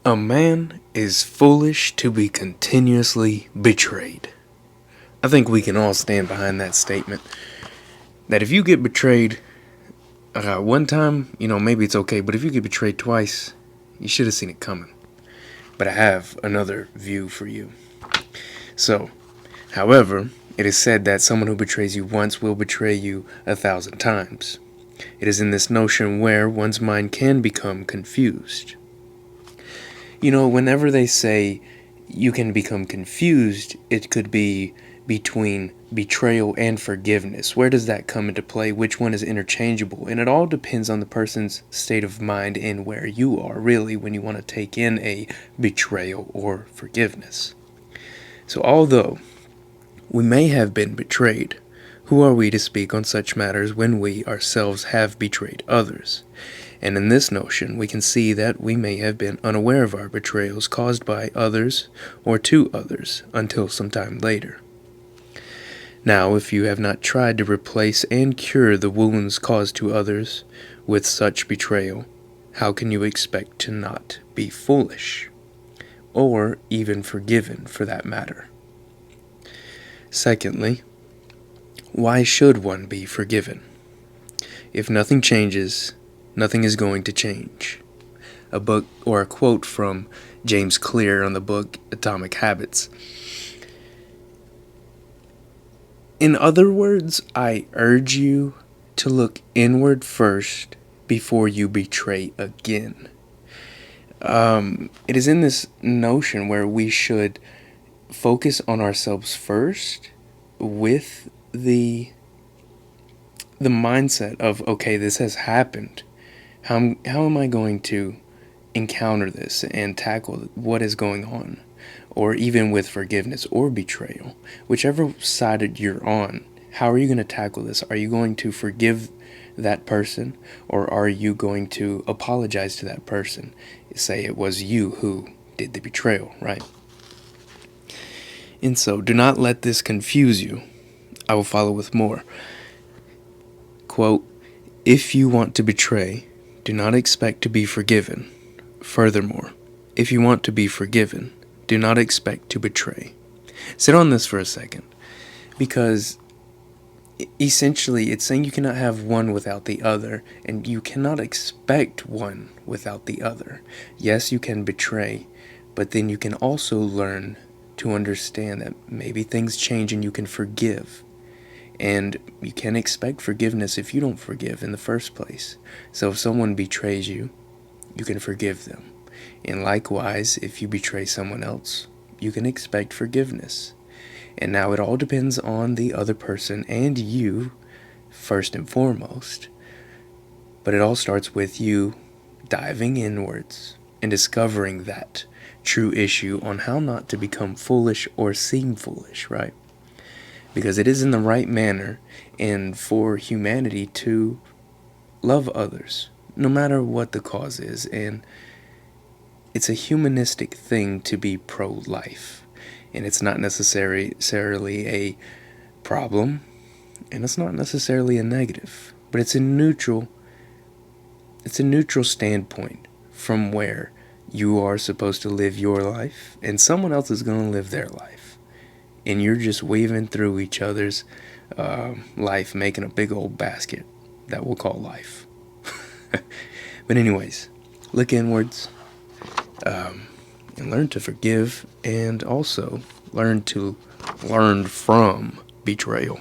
A man is foolish to be continuously betrayed. I think we can all stand behind that statement. That if you get betrayed one time, maybe it's okay, but if you get betrayed twice, you should have seen it coming. But I have another view for you. So, however, it is said that someone who betrays you once will betray you 1,000 times. It is in this notion where one's mind can become confused. Whenever they say you can become confused, it could be between betrayal and forgiveness. Where does that come into play? Which one is interchangeable? And it all depends on the person's state of mind and where you are, really, when you want to take in a betrayal or forgiveness. So although we may have been betrayed, who are we to speak on such matters when we ourselves have betrayed others? And in this notion, we can see that we may have been unaware of our betrayals caused by others or to others until some time later. Now, if you have not tried to replace and cure the wounds caused to others with such betrayal, how can you expect to not be foolish? Or even forgiven, for that matter? Secondly, why should one be forgiven? If nothing changes, nothing is going to change. A book or a quote from James Clear on the book Atomic Habits. In other words, I urge you to look inward first before you betray again. It is in this notion where we should focus on ourselves first with the mindset of, okay, this has happened. How am I going to encounter this and tackle what is going on? Or even with forgiveness or betrayal, whichever side you're on, how are you going to tackle this? Are you going to forgive that person, or are you going to apologize to that person? Say it was you who did the betrayal, right? And so, do not let this confuse you. I will follow with more. Quote, if you want to betray, do not expect to be forgiven. Furthermore, if you want to be forgiven, do not expect to betray. Sit on this for a second, because essentially it's saying you cannot have one without the other, and you cannot expect one without the other. Yes, you can betray, but then you can also learn to understand that maybe things change and you can forgive. And you can't expect forgiveness if you don't forgive in the first place. So if someone betrays you, you can forgive them. And likewise, if you betray someone else, you can expect forgiveness. And now it all depends on the other person and you, first and foremost. But it all starts with you diving inwards and discovering that true issue on how not to become foolish or seem foolish, right? Because it is in the right manner and for humanity to love others, no matter what the cause is. And it's a humanistic thing to be pro-life. And it's not necessarily a problem, and it's not necessarily a negative. But it's a neutral standpoint from where you are supposed to live your life, and someone else is going to live their life. And you're just weaving through each other's life, making a big old basket that we'll call life. But anyways, look inwards. And learn to forgive, and also learn from betrayal.